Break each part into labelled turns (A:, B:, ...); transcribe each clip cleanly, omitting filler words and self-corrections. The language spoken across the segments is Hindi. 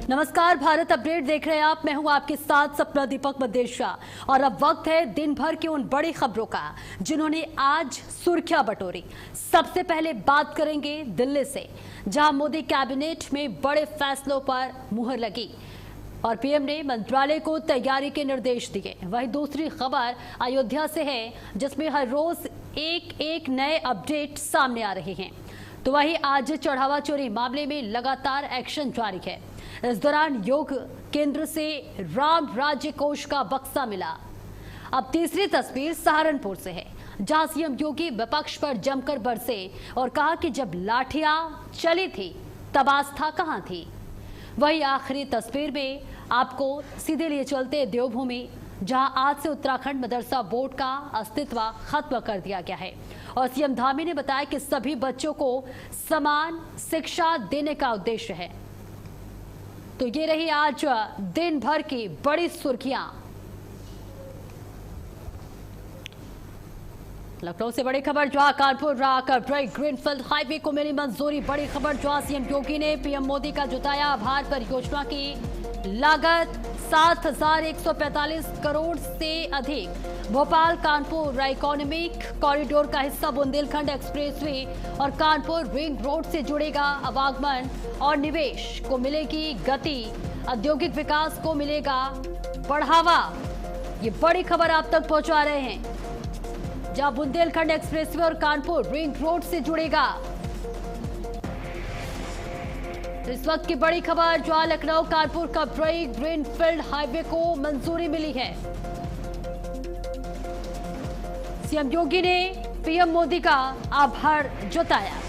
A: नमस्कार, भारत अपडेट देख रहे हैं आप। मैं हूं आपके साथ सपना दीपक मदेशा और अब वक्त है दिन भर की उन बड़ी खबरों का जिन्होंने आज सुर्खियां बटोरी। सबसे पहले बात करेंगे दिल्ली से, जहां मोदी कैबिनेट में बड़े फैसलों पर मुहर लगी और पीएम ने मंत्रालय को तैयारी के निर्देश दिए। वहीं दूसरी खबर अयोध्या से है, जिसमें हर रोज एक नए अपडेट सामने आ रहे हैं। तो वहीं आज चढ़ावा चोरी मामले में लगातार एक्शन जारी है। इस दौरान योग केंद्र से राम राज्य कोष का बक्सा मिला। अब तीसरी तस्वीर सहारनपुर से है, जहां सीएम योगी विपक्ष पर जमकर बरसे और कहा कि जब लाठियां चली थी तब आस्था कहां थी। वही आखिरी तस्वीर में आपको सीधे लिए चलते देवभूमि, जहां आज से उत्तराखंड मदरसा बोर्ड का अस्तित्व खत्म कर दिया गया है और सीएम धामी ने बताया कि सभी बच्चों को समान शिक्षा देने का उद्देश्य है। तो ये रही आज दिन भर की बड़ी सुर्खियां। लखनऊ से बड़ी खबर, जहां कानपुर राकरड्राई ग्रीनफील्ड हाईवे को मिली मंजूरी। बड़ी खबर, जहां सीएम योगी ने पीएम मोदी का जताया आभार। परियोजना की लागत 7,145 करोड़ से अधिक। भोपाल कानपुर इकोनॉमिक कॉरिडोर का हिस्सा बुंदेलखंड एक्सप्रेसवे और कानपुर रिंग रोड से जुड़ेगा। आवागमन और निवेश को मिलेगी गति, औद्योगिक विकास को मिलेगा बढ़ावा। ये बड़ी खबर आप तक पहुंचा रहे हैं, जहां बुंदेलखंड एक्सप्रेसवे और कानपुर रिंग रोड से जुड़ेगा। इस वक्त की बड़ी खबर, जहां लखनऊ कानपुर कपरई ग्रीनफील्ड हाईवे को मंजूरी मिली है। सीएम योगी ने पीएम मोदी का आभार जताया।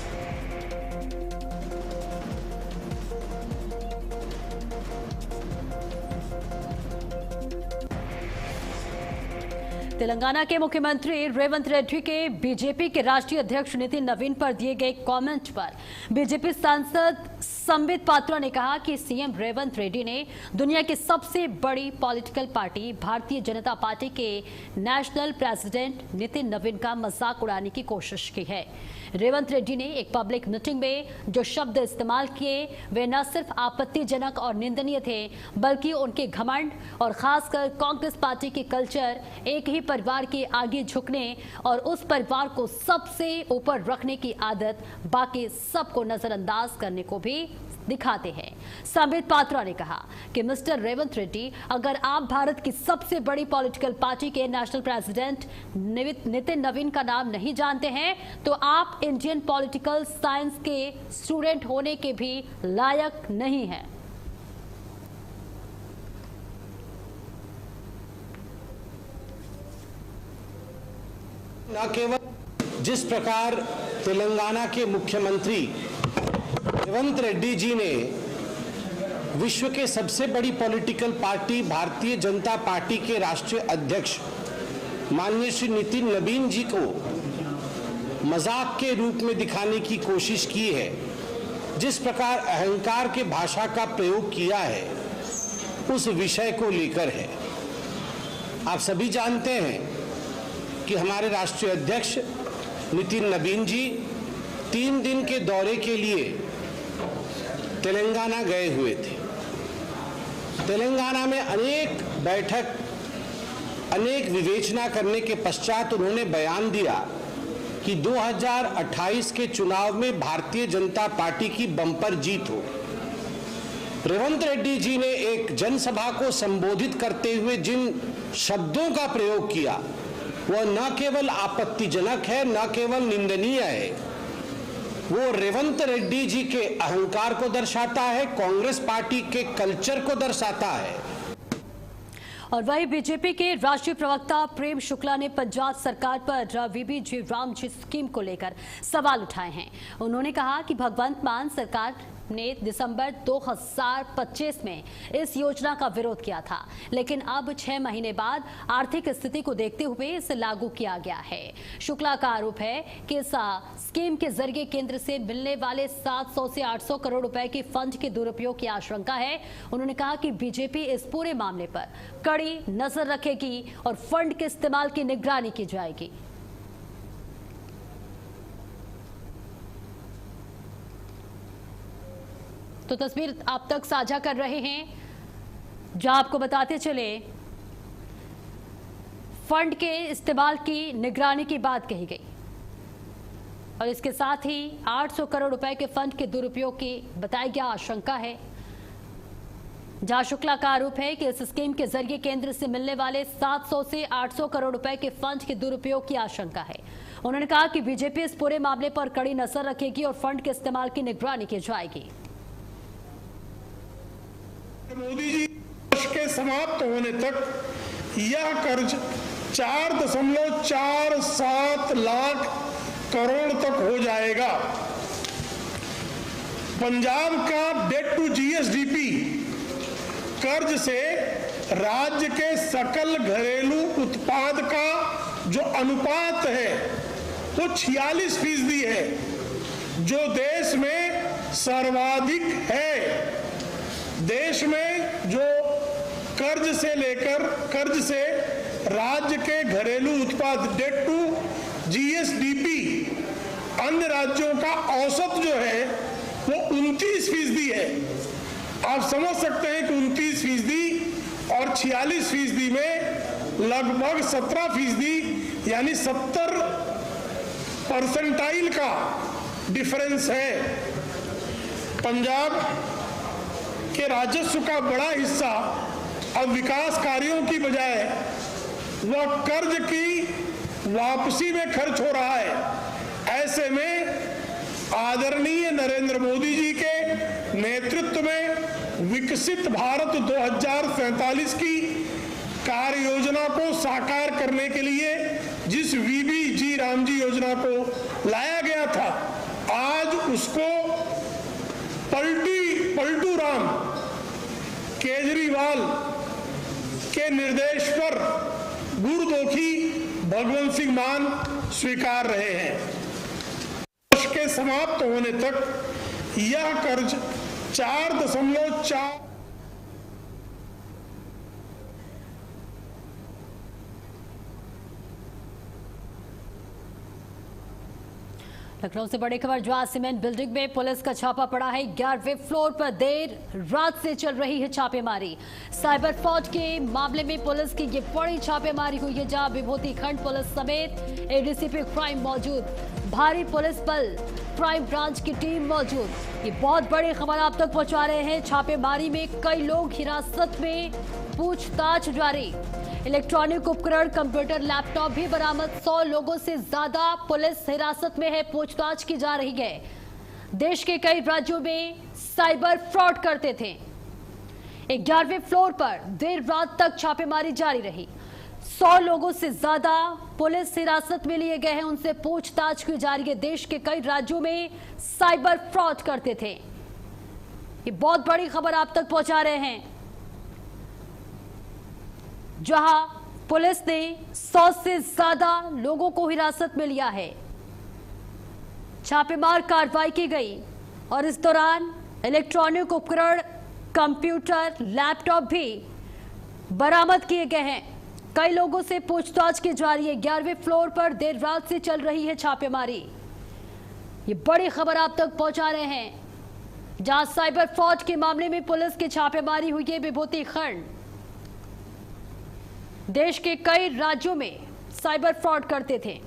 A: तेलंगाना के मुख्यमंत्री रेवंत रेड्डी के बीजेपी के राष्ट्रीय अध्यक्ष नितिन नवीन पर दिए गए कमेंट पर बीजेपी सांसद संबित पात्रा ने कहा कि सीएम रेवंत रेड्डी ने दुनिया की सबसे बड़ी political party Bharatiya Janata party के नेशनल प्रेसिडेंट नितिन नवीन का मजाक उड़ाने की कोशिश की है। रेवंत रेड्डी ने एक पब्लिक मीटिंग में जो शब्द इस्तेमाल किए वे न सिर्फ आपत्तिजनक और निंदनीय थे, बल्कि उनके घमंड और खासकर कांग्रेस पार्टी के कल्चर, एक ही परिवार के आगे झुकने और उस परिवार को सबसे ऊपर रखने की आदत बाकी सबको नजरअंदाज करने को भी दिखाते हैं। संबित पात्रा ने कहा कि मिस्टर रेवंत रेड्डी, अगर आप भारत की सबसे बड़ी पॉलिटिकल पार्टी के नेशनल प्रेसिडेंट नितिन नवीन का नाम नहीं जानते हैं तो आप इंडियन पॉलिटिकल साइंस के स्टूडेंट होने के भी लायक नहीं हैं।
B: न केवल जिस प्रकार तेलंगाना के मुख्यमंत्री रेवंत रेड्डी जी ने विश्व के सबसे बड़ी political party Bharatiya Janata party के राष्ट्रीय अध्यक्ष माननीय श्री नितिन नवीन जी को मजाक के रूप में दिखाने की कोशिश की है, जिस प्रकार अहंकार के भाषा का प्रयोग किया है, उस विषय को लेकर है। आप सभी जानते हैं कि हमारे राष्ट्रीय अध्यक्ष नितिन नवीन जी 3 दिन के दौरे के लिए तेलंगाना गए हुए थे। तेलंगाना में अनेक बैठक, अनेक विवेचना करने के पश्चात उन्होंने बयान दिया कि 2028 के चुनाव में भारतीय जनता पार्टी की बम्पर जीत हो। रेवंत रेड्डी जी ने एक जनसभा को संबोधित करते हुए जिन शब्दों का प्रयोग किया वह न केवल आपत्तिजनक है, न केवल निंदनीय है, वो रेवंत रेड्डी जी के अहंकार को दर्शाता है, कांग्रेस पार्टी के कल्चर को दर्शाता है।
A: और वही बीजेपी के राष्ट्रीय प्रवक्ता प्रेम शुक्ला ने पंजाब सरकार पर वीबीजी रामजी स्कीम को लेकर सवाल उठाए हैं। उन्होंने कहा कि भगवंत मान सरकार ने दिसंबर 2025 में इस योजना का विरोध किया था, लेकिन अब 6 महीने बाद आर्थिक स्थिति को देखते हुए इसे लागू किया गया है। शुक्ला का आरोप है कि इस स्कीम के जरिए केंद्र से मिलने वाले 700 से 800 करोड़ रुपए के फंड के दुरुपयोग की आशंका है। उन्होंने कहा कि बीजेपी इस पूरे मामले पर कड़ी नजर रखेगी और फंड के इस्तेमाल की निगरानी की जाएगी। तो तो तस्वीर आप तक साझा कर रहे हैं, जहां आपको बताते चले फंड के इस्तेमाल की निगरानी की बात कही गई और इसके साथ ही 800 करोड़ रुपए के फंड के दुरुपयोग की बताई गया आशंका है। जहां शुक्ला का आरोप है कि इस स्कीम के जरिए केंद्र से मिलने वाले 700 से 800 करोड़ रुपए के फंड के दुरुपयोग की आशंका है। उन्होंने कहा कि बीजेपी इस पूरे मामले पर कड़ी नजर रखेगी और फंड के इस्तेमाल की निगरानी की जाएगी।
C: मोदी जी वर्ष के समाप्त होने तक यह कर्ज 4.47 लाख करोड़ तक हो जाएगा। पंजाब का डेट टू जीएसडीपी कर्ज से राज्य के सकल घरेलू उत्पाद का जो अनुपात है वो 46% है, जो देश में सर्वाधिक है। देश में जो कर्ज से राज्य के घरेलू उत्पाद डेट टू जीएसडीपी अन्य राज्यों का औसत जो है वो 29% है। आप समझ सकते हैं कि 29% और 46% में लगभग 17% यानी 70% का डिफरेंस है। पंजाब के राजस्व का बड़ा हिस्सा अब विकास कार्यों की बजाय वह कर्ज की वापसी में खर्च हो रहा है। ऐसे में आदरणीय नरेंद्र मोदी जी के नेतृत्व में विकसित भारत 2047 की कार्य योजना को साकार करने के लिए जिस वीबीजी रामजी योजना को लाया गया था, आज उसको पलटू राम केजरीवाल के निर्देश पर गुरदोखी भगवंत सिंह मान स्वीकार रहे हैं। वर्ष के समाप्त होने तक यह कर्ज 4.4
A: लखनऊ से बड़ी खबर, जहां सीमेंट बिल्डिंग में पुलिस का छापा पड़ा है। 11वें फ्लोर पर देर रात से चल रही है छापेमारी। साइबर फ्रॉड के मामले में पुलिस की ये बड़ी छापेमारी हुई है, जहां विभूति खंड पुलिस समेत एडीसीपी क्राइम मौजूद, भारी पुलिस बल, क्राइम ब्रांच की टीम मौजूद। ये बहुत बड़ी खबर आप तक पहुंचा रहे हैं। छापेमारी में कई लोग हिरासत में, पूछताछ जारी। इलेक्ट्रॉनिक उपकरण, कंप्यूटर, लैपटॉप भी बरामद। 100 लोगों से ज्यादा पुलिस हिरासत में है, पूछताछ की जा रही है। देश के कई राज्यों में साइबर फ्रॉड करते थे। 11वें फ्लोर पर देर रात तक छापेमारी जारी रही। 100 लोगों से ज्यादा पुलिस हिरासत में लिए गए हैं, उनसे पूछताछ की जा रही है। देश के कई राज्यों में साइबर फ्रॉड करते थे। ये बहुत बड़ी खबर आप तक पहुंचा रहे हैं, जहां पुलिस ने 100 से ज्यादा लोगों को हिरासत में लिया है। छापेमार कार्रवाई की गई और इस दौरान इलेक्ट्रॉनिक उपकरण, कंप्यूटर, लैपटॉप भी बरामद किए गए हैं। कई लोगों से पूछताछ की जा रही है। 11वें फ्लोर पर देर रात से चल रही है छापेमारी। ये बड़ी खबर आप तक पहुंचा रहे हैं, जहां साइबर फ्रॉड के मामले में पुलिस की छापेमारी हुई है। विभूति खंड देश के कई राज्यों में साइबर फ्रॉड करते थे।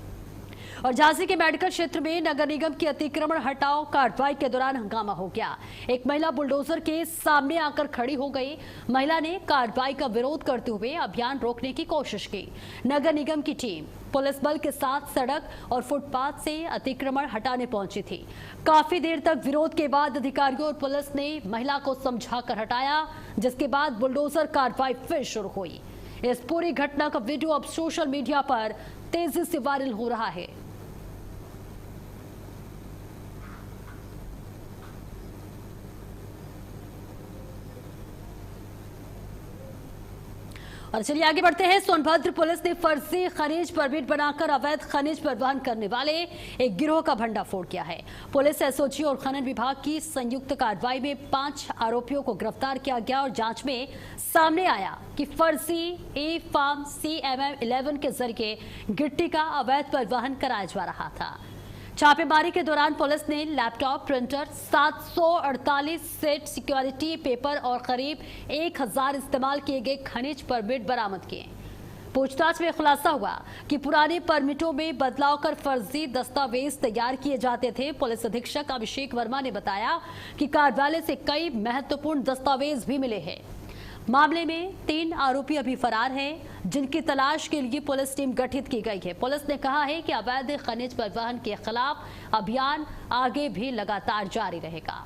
A: और झांसी के मेडिकल क्षेत्र में नगर निगम की अतिक्रमण हटाओ कार्रवाई के दौरान हंगामा हो गया। एक महिला बुलडोजर के सामने आकर खड़ी हो गई। महिला ने कार्रवाई का विरोध करते हुए अभियान रोकने की कोशिश की। नगर निगम की टीम पुलिस बल के साथ सड़क और फुटपाथ से अतिक्रमण हटाने पहुंची थी। काफी देर तक विरोध के बाद अधिकारियों और पुलिस ने महिला को समझाकर हटाया, जिसके बाद बुलडोजर कार्रवाई फिर शुरू हुई। इस पूरी घटना का वीडियो अब सोशल मीडिया पर तेजी से वायरल हो रहा है। और चलिए आगे बढ़ते हैं। सोनभद्र पुलिस ने फर्जी खनिज परमिट बनाकर अवैध खनिज परिवहन करने वाले एक गिरोह का भंडाफोड़ किया है। पुलिस, एसओजी और खनन विभाग की संयुक्त कार्रवाई में 5 आरोपियों को गिरफ्तार किया गया और जांच में सामने आया कि फर्जी ए फार्म CMM 11 के जरिए गिट्टी का अवैध परिवहन कराया जा रहा था। छापेमारी के दौरान पुलिस ने laptop, printer, 748 set security paper और करीब 1000 इस्तेमाल किए गए खनिज परमिट बरामद किए। पूछताछ में खुलासा हुआ कि पुराने परमिटों में बदलाव कर फर्जी दस्तावेज तैयार किए जाते थे। पुलिस अधीक्षक अभिषेक वर्मा ने बताया कि कार्यालय से कई महत्वपूर्ण दस्तावेज भी मिले हैं। मामले में 3 आरोपी अभी फरार हैं, जिनकी तलाश के लिए पुलिस टीम गठित की गई है। पुलिस ने कहा है कि अवैध खनिज परिवहन के खिलाफ अभियान आगे भी लगातार जारी रहेगा।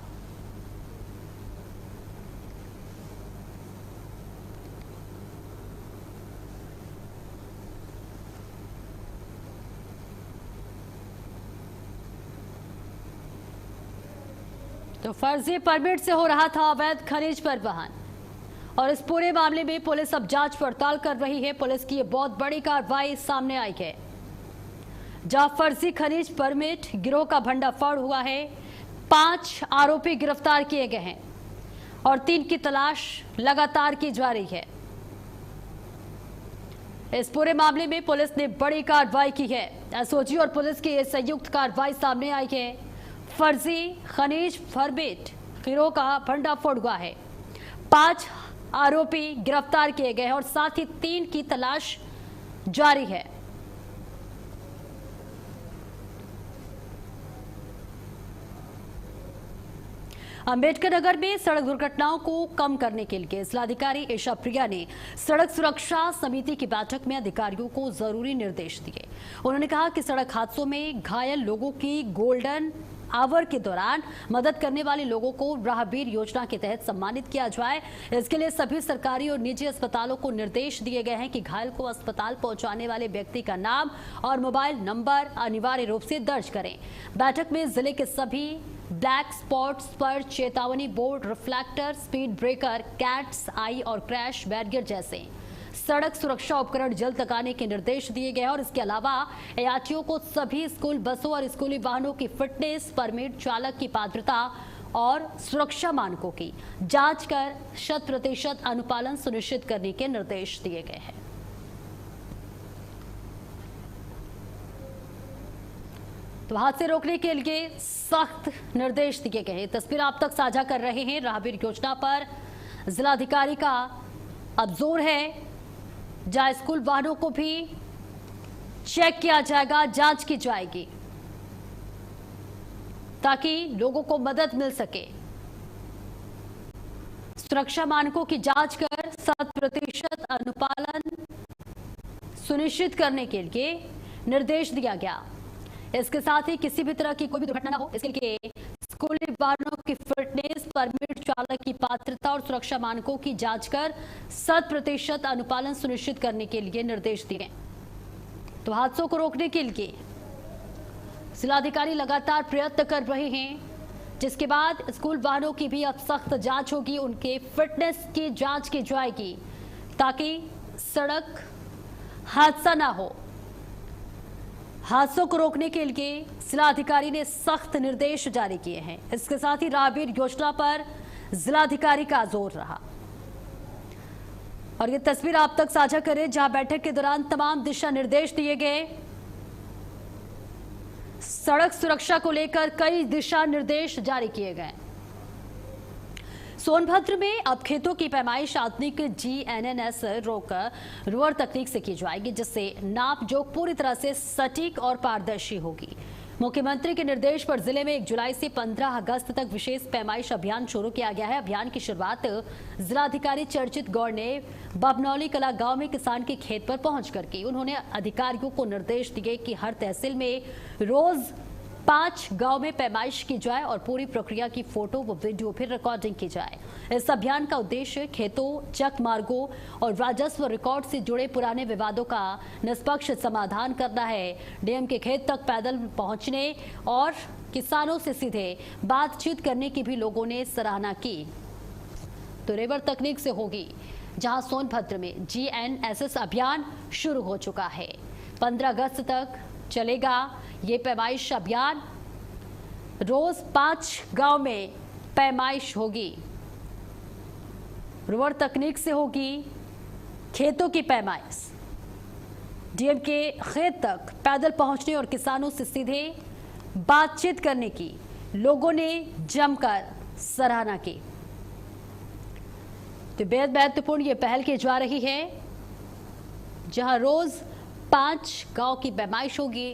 A: तो फर्जी परमिट से हो रहा था अवैध खनिज परिवहन और इस पूरे मामले में पुलिस अब जांच पड़ताल कर रही है। पुलिस की ये बहुत बड़ी कार्रवाई सामने आई है, जहां फर्जी खनिज परमिट गिरोह का भंडाफोड़ हुआ है। 5 आरोपी गिरफ्तार किए गए हैं और 3 की तलाश लगातार की जा रही है। इस पूरे मामले में पुलिस ने बड़ी कार्रवाई की है। एसओजी और पुलिस की ये संयुक्त कार्रवाई सामने आई है। फर्जी खनिज परमिट गिरोह का भंडाफोड़ हुआ है। 5 आरोपी गिरफ्तार किए गए हैं और साथ ही 3 की तलाश जारी है। अंबेडकर नगर में सड़क दुर्घटनाओं को कम करने के लिए जिलाधिकारी ईशा प्रिया ने सड़क सुरक्षा समिति की बैठक में अधिकारियों को जरूरी निर्देश दिए। उन्होंने कहा कि सड़क हादसों में घायल लोगों की गोल्डन आवर के दौरान मदद करने वाले लोगों को राहगीर योजना के तहत सम्मानित किया जाए। इसके लिए सभी सरकारी और निजी अस्पतालों को निर्देश दिए गए हैं कि घायल को अस्पताल पहुंचाने वाले व्यक्ति का नाम और मोबाइल नंबर अनिवार्य रूप से दर्ज करें। बैठक में जिले के सभी ब्लैक स्पॉट्स पर चेतावनी board, reflector, speed breaker, cat's eye और क्रैश बैरियर जैसे सड़क सुरक्षा उपकरण जल्द लगाने के निर्देश दिए गए। और इसके अलावा एआरटीओ को सभी स्कूल बसों और स्कूली वाहनों की फिटनेस, परमिट, चालक की पात्रता और सुरक्षा मानकों की जांच कर 100% अनुपालन सुनिश्चित करने के निर्देश दिए गए हैं। तो हादसे रोकने के लिए सख्त निर्देश दिए गए हैं। तस्वीर आप तक साझा कर रहे हैं। राहगीर योजना पर जिलाधिकारी का अब जोर है, जहां स्कूल वाहनों को भी चेक किया जाएगा, जांच की जाएगी ताकि लोगों को मदद मिल सके। सुरक्षा मानकों की जांच कर 100% अनुपालन सुनिश्चित करने के लिए निर्देश दिया गया। इसके साथ ही किसी भी तरह की कोई भी दुर्घटना न हो, इसके लिए स्कूली वाहनों की फिटनेस, परमिट, चालक की पात्रता और सुरक्षा मानकों की जांच कर 100% अनुपालन सुनिश्चित करने के लिए निर्देश दिए। तो हादसों को रोकने के लिए जिलाधिकारी लगातार प्रयत्न कर रहे हैं, जिसके बाद स्कूल वाहनों की भी अब सख्त जांच होगी, उनके फिटनेस की जांच की जाएगी ताकि सड़क हादसा ना हो। हादसों को रोकने के लिए जिलाधिकारी ने सख्त निर्देश जारी किए हैं। इसके साथ ही राहगीर योजना पर जिलाधिकारी का जोर रहा। और ये तस्वीर आप तक साझा करें, जहां बैठक के दौरान तमाम दिशा निर्देश दिए गए। सड़क सुरक्षा को लेकर कई दिशा निर्देश जारी किए गए। सोनभद्र में अब खेतों की पैमाइश आधुनिक GNSS रोवर तकनीक से की जाएगी, जिससे नाप जोख पूरी तरह से सटीक और पारदर्शी होगी। मुख्यमंत्री के निर्देश पर जिले में 1 जुलाई से 15 अगस्त तक विशेष पैमाइश अभियान शुरू किया गया है। अभियान की शुरुआत जिलाधिकारी चर्चित गौड़ ने बबनौली कला गांव में किसान के खेत पर पहुंचकर की। उन्होंने अधिकारियों को निर्देश दिए कि हर तहसील में रोज 5 गांव में पैमाइश की जाए और पूरी प्रक्रिया की फोटो व वीडियो फिर रिकॉर्डिंग की जाए। इस अभियान का उद्देश्य खेतों, चक मार्गों और राजस्व रिकॉर्ड से जुड़े पुराने विवादों का निष्पक्ष समाधान करना है। डीएम के खेत तक पैदल पहुंचने और किसानों से सीधे बातचीत करने की भी लोगों ने सराहना की। तो रेवर तकनीक से होगी, जहां सोनभद्र में GNSS अभियान शुरू हो चुका है। 15 अगस्त तक चलेगा ये पैमाइश अभियान। रोज 5 गांव में पैमाइश होगी। रोवर तकनीक से होगी खेतों की पैमाइश। डीएम के खेत तक पैदल पहुंचने और किसानों से सीधे बातचीत करने की लोगों ने जमकर सराहना की। तो बेहद महत्वपूर्ण ये पहल की जा रही है, जहां रोज 5 गांव की पैमाइश होगी,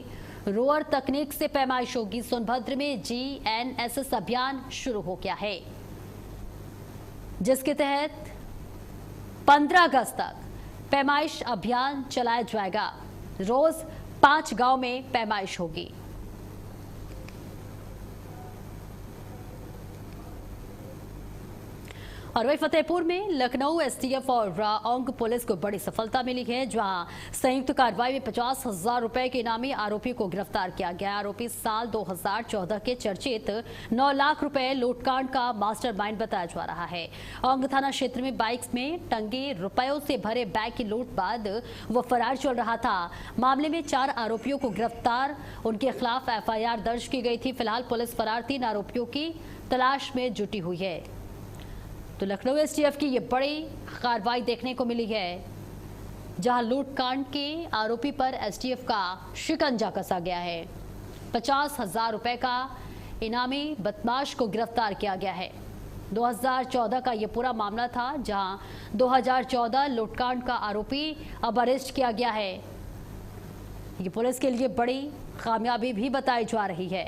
A: रोअर तकनीक से पैमाइश होगी। सोनभद्र में GNSS अभियान शुरू हो गया है, जिसके तहत 15 अगस्त तक पैमाइश अभियान चलाया जाएगा। रोज 5 गांव में पैमाइश होगी। और वही फतेहपुर में लखनऊ STF और औंग पुलिस को बड़ी सफलता मिली है, जहां संयुक्त कार्रवाई में 50,000 रुपए के इनामी आरोपी को गिरफ्तार किया गया। आरोपी साल 2014 के चर्चित 9 लाख रुपए लूटकांड का मास्टरमाइंड बताया जा रहा है। औंग थाना क्षेत्र में बाइक्स में टंगे रुपयों से भरे बैग की लूट बाद वो फरार चल रहा था। मामले में 4 आरोपियों को गिरफ्तार, उनके खिलाफ FIR दर्ज की गई थी। फिलहाल पुलिस फरार 3 आरोपियों की तलाश में जुटी हुई है। तो लखनऊ STF की ये बड़ी कार्रवाई देखने को मिली है, जहां लूटकांड के आरोपी पर STF का शिकंजा कसा गया है। 50,000 रुपए का इनामी बदमाश को गिरफ्तार किया गया है। 2014 का ये पूरा मामला था, जहां 2014 लूटकांड का आरोपी अब अरेस्ट किया गया है। ये पुलिस के लिए बड़ी कामयाबी भी बताई जा रही है।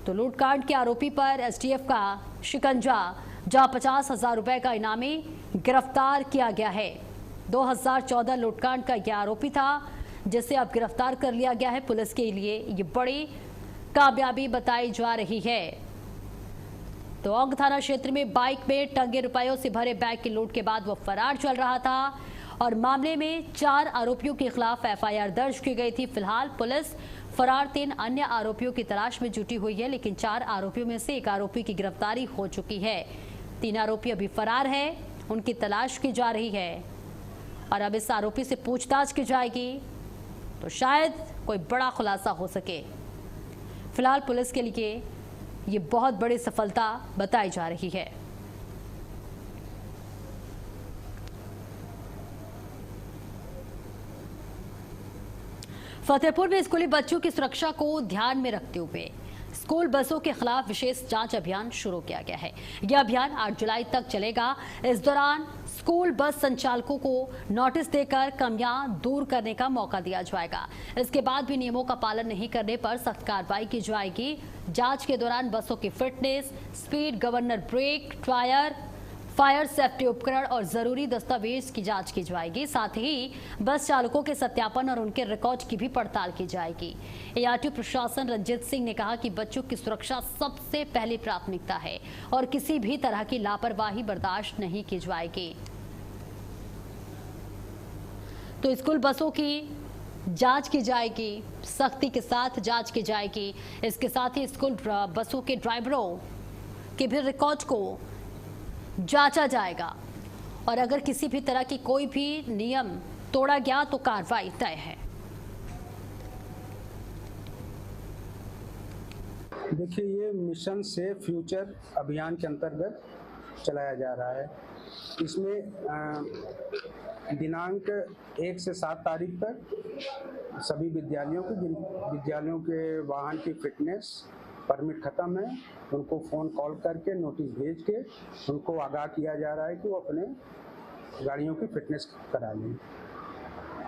A: तो लूटकांड के आरोपी पर STF का शिकंजा, जहां 50,000 रुपए का इनामी गिरफ्तार किया गया है। 2014 लूटकांड का यह आरोपी था, जिसे अब गिरफ्तार कर लिया गया है। पुलिस के लिए ये बड़ी कामयाबी बताई जा रही है। तो औंग थाना क्षेत्र में बाइक में टंगे रुपयों से भरे बैग की लूट के बाद वो फरार चल रहा था और मामले में 4 आरोपियों के खिलाफ FIR दर्ज की गई थी। फिलहाल पुलिस फरार 3 अन्य आरोपियों की तलाश में जुटी हुई है, लेकिन 4 आरोपियों में से 1 आरोपी की गिरफ्तारी हो चुकी है। 3 आरोपी अभी फरार है, उनकी तलाश की जा रही है और अब इस आरोपी से पूछताछ की जाएगी, तो शायद कोई बड़ा खुलासा हो सके। फिलहाल पुलिस के लिए ये बहुत बड़ी सफलता बताई जा रही है। फतेहपुर में स्कूली बच्चों की सुरक्षा को ध्यान में रखते हुए स्कूल बसों के खिलाफ विशेष जांच अभियान शुरू किया गया है। यह अभियान 8 जुलाई तक चलेगा। इस दौरान स्कूल बस संचालकों को नोटिस देकर कमियां दूर करने का मौका दिया जाएगा। इसके बाद भी नियमों का पालन नहीं करने पर सख्त कार्रवाई की जाएगी। जांच के दौरान बसों की fitness, speed governor brake, tyre, fire safety उपकरण और जरूरी दस्तावेज की जांच की जाएगी। साथ ही बस चालकों के सत्यापन और उनके रिकॉर्ड की भी पड़ताल की जाएगी। ARTO प्रशासन रंजीत सिंह ने कहा कि बच्चों की सुरक्षा सबसे पहली प्राथमिकता है और किसी भी तरह की लापरवाही बर्दाश्त नहीं की जाएगी। तो स्कूल बसों की जांच की जाएगी, सख्ती के साथ जांच की जाएगी। इसके साथ ही स्कूल बसों के ड्राइवरों के भी रिकॉर्ड को जांचा जाएगा और अगर किसी भी तरह की कोई भी नियम तोड़ा गया तो कार्रवाई तय है।
D: देखिए, ये मिशन से फ्यूचर अभियान के अंतर्गत चलाया जा रहा है। इसमें दिनांक 1 से 7 तारीख तक सभी विद्यालयों को, जिन विद्यालयों के वाहन की फिटनेस परमिट खत्म है, उनको फ़ोन कॉल करके नोटिस भेज के उनको आगाह किया जा रहा है कि वो अपने गाड़ियों की फिटनेस करा लें।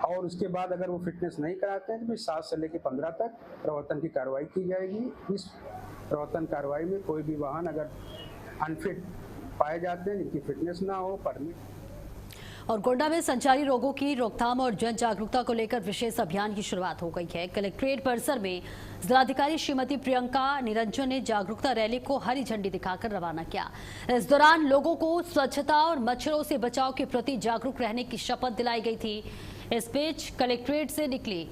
D: और उसके बाद अगर वो फिटनेस नहीं कराते हैं तो फिर 7 से लेकर 15 तक प्रवर्तन की कार्रवाई की जाएगी। इस प्रवर्तन कार्रवाई में कोई भी वाहन अगर अनफिट पाए जाते हैं, जिनकी फिटनेस ना हो, परमिट।
A: और गोंडा में संचारी रोगों की रोकथाम और जन जागरूकता को लेकर विशेष अभियान की शुरुआत हो गई है। कलेक्ट्रेट परिसर में जिलाधिकारी श्रीमती प्रियंका निरंजन ने जागरूकता रैली को हरी झंडी दिखाकर रवाना किया। इस दौरान लोगों को स्वच्छता और मच्छरों से बचाव के प्रति जागरूक रहने की शपथ दिलाई गई थी। इस बीच कलेक्ट्रेट से निकली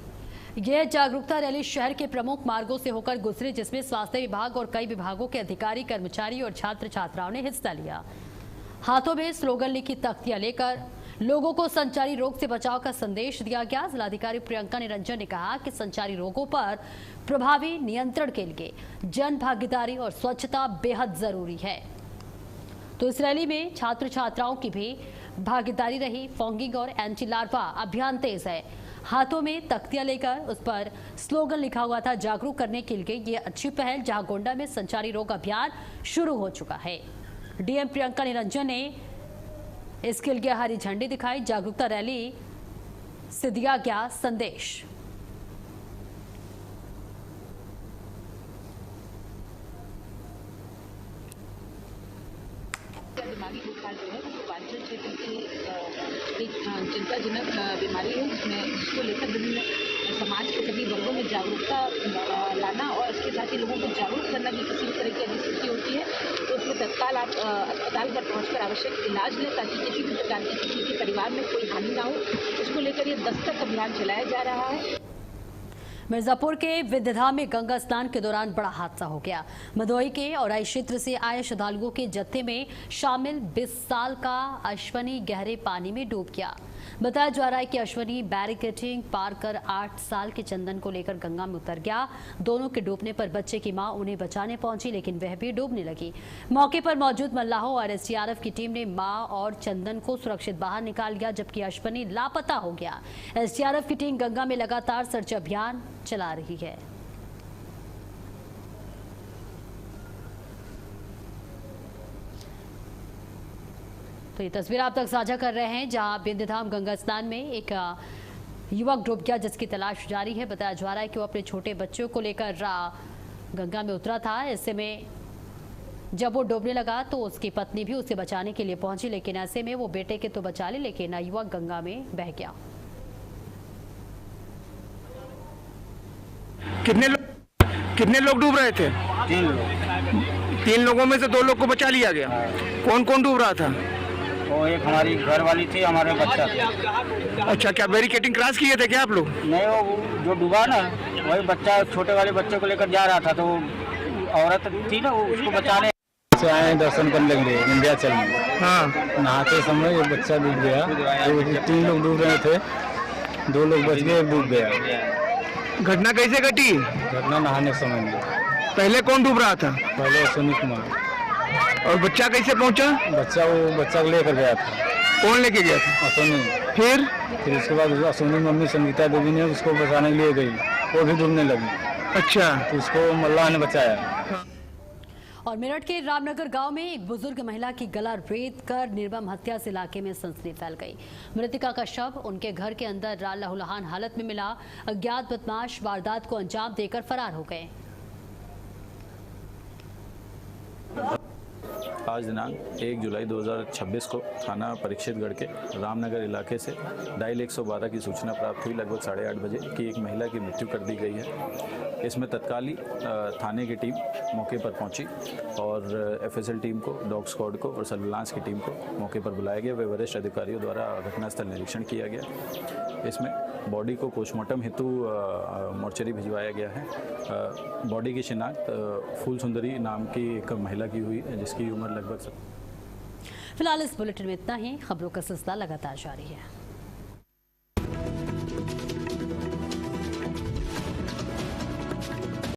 A: यह जागरूकता रैली शहर के प्रमुख मार्गों से होकर गुजरी, जिसमें स्वास्थ्य विभाग और कई विभागों के अधिकारी, कर्मचारी और छात्र छात्राओं ने हिस्सा लिया। हाथों में स्लोगन लिखी तख्तियां लेकर लोगों को संचारी रोग से बचाव का संदेश दिया गया। जिलाधिकारी प्रियंका निरंजन ने कहा कि संचारी रोगों पर प्रभावी नियंत्रण के लिए जन भागीदारी और स्वच्छता बेहद जरूरी है। तो इस रैली में छात्र छात्राओं की भी भागीदारी रही। फॉगिंग और एंटी लार्वा अभियान तेज है। हाथों में तख्तियां लेकर उस पर स्लोगन लिखा हुआ था, जागरूक करने के लिए ये अच्छी पहल। जहां गोंडा में संचारी रोग अभियान शुरू हो चुका है। डीएम प्रियंका निरंजन ने इसके लिए हरी झंडी दिखाई। जागरूकता रैली से दिया गया संदेश।
E: दिमागी बुखार जो है पूर्वांचल क्षेत्र की एक चिंताजनक बीमारी है, जिसको लेकर विभिन्न समाज के सभी वर्गों में जागरूकता लाना और इसके साथ ही लोगों को जागरूक करना कि किसी भी तरह की यदि स्थिति होती है तो उसमें तत्काल आप अस्पताल पर पहुंचकर आवश्यक इलाज लें, ताकि किसी भी प्रकार की किसी के परिवार में कोई हानि ना हो। इसको लेकर ये दस्तक अभियान चलाया जा रहा है।
A: मिर्जापुर के विद्याधाम में गंगा स्नान के दौरान बड़ा हादसा हो गया। मदोई के औराई क्षेत्र से आए श्रद्धालुओं के जत्थे में शामिल 20 साल का अश्वनी गहरे पानी में डूब गया। बताया जा रहा है कि अश्वनी बैरिकेडिंग पार कर 8 साल के चंदन को लेकर गंगा में उतर गया। दोनों के डूबने पर बच्चे की मां उन्हें बचाने पहुंची, लेकिन वह भी डूबने लगी। मौके पर मौजूद मल्लाहों और एसडीआरएफ की टीम ने मां और चंदन को सुरक्षित बाहर निकाल लिया, जबकि अश्वनी लापता हो गया। एसडीआरएफ की टीम गंगा में लगातार सर्च अभियान चला रही है। तो ये तस्वीर आप तक साझा कर रहे हैं, जहां विद्याधाम गंगा स्नान में एक युवक डूब गया, जिसकी तलाश जारी है। बताया जा रहा है कि वो अपने छोटे बच्चों को लेकर गंगा में उतरा था। ऐसे में जब वो डूबने लगा तो उसकी पत्नी भी उसे बचाने के लिए पहुंची, लेकिन ऐसे में वो बेटे के तो बचा ले, लेकिन युवक गंगा में बह गया।
F: कितने लोग डूब रहे थे?
G: 3 लोग।
F: 3 लोगों में से 2 लोग को बचा लिया गया। कौन कौन डूब रहा था?
G: वो एक हमारी घर वाली थी, हमारे बच्चा था।
F: अच्छा, क्या बैरिकेडिंग क्रॉस किए थे क्या आप लोग?
G: नहीं, वो जो डूबा ना, वही बच्चा छोटे वाले बच्चे को लेकर जा रहा था, तो औरत थी ना, वो उसको बचाने
H: से आए दर्शन करने के लिए विंध्याचल में।
F: हाँ,
H: नहाते समय ये बच्चा डूब गया। तो 3 लोग डूब रहे थे, 2 लोग बच गए, डूब गया।
F: घटना कैसे घटी?
H: घटना नहाने समय में।
F: पहले कौन डूब रहा था?
H: पहले अश्विनी कुमार।
F: और बच्चा कैसे पहुंचा?
H: बच्चा को लेकर गया था।
F: कौन लेके गया था?
H: अश्विनी।
F: फिर
H: उसके बाद अश्विनी मम्मी संगीता देवी ने उसको बचाने के लिए गई, वो भी डूबने लगी।
F: अच्छा,
H: तो उसको मल्लाह ने बचाया।
A: और मेरठ के रामनगर गांव में एक बुजुर्ग महिला की गला रेत कर निर्मम हत्या से इलाके में सनसनी फैल गई। मृतका का शव उनके घर के अंदर लहूलुहान हालत में मिला। अज्ञात बदमाश वारदात को अंजाम देकर फरार हो गए।
I: आज दिनांक 1 जुलाई 2026 को थाना परीक्षितगढ़ के रामनगर इलाके से डायल 112 की सूचना प्राप्त हुई। लगभग 8:30 बजे कि एक महिला की मृत्यु कर दी गई है। इसमें तत्काल ही थाने की टीम मौके पर पहुंची और एफएसएल टीम को, डॉग स्क्वाड को और सर्विलांस की टीम को मौके पर बुलाया गया। वे वरिष्ठ अधिकारियों द्वारा घटनास्थल निरीक्षण किया गया। इसमें बॉडी को पोस्टमार्टम हेतु मोर्चरी भिजवाया गया है। बॉडी की शिनाख्त फूल सुंदरी नाम की एक महिला की हुई है, जिसकी उम्र लगभग।
A: फिलहाल इस बुलेटिन में इतना ही। खबरों का सिलसिला लगातार जारी है।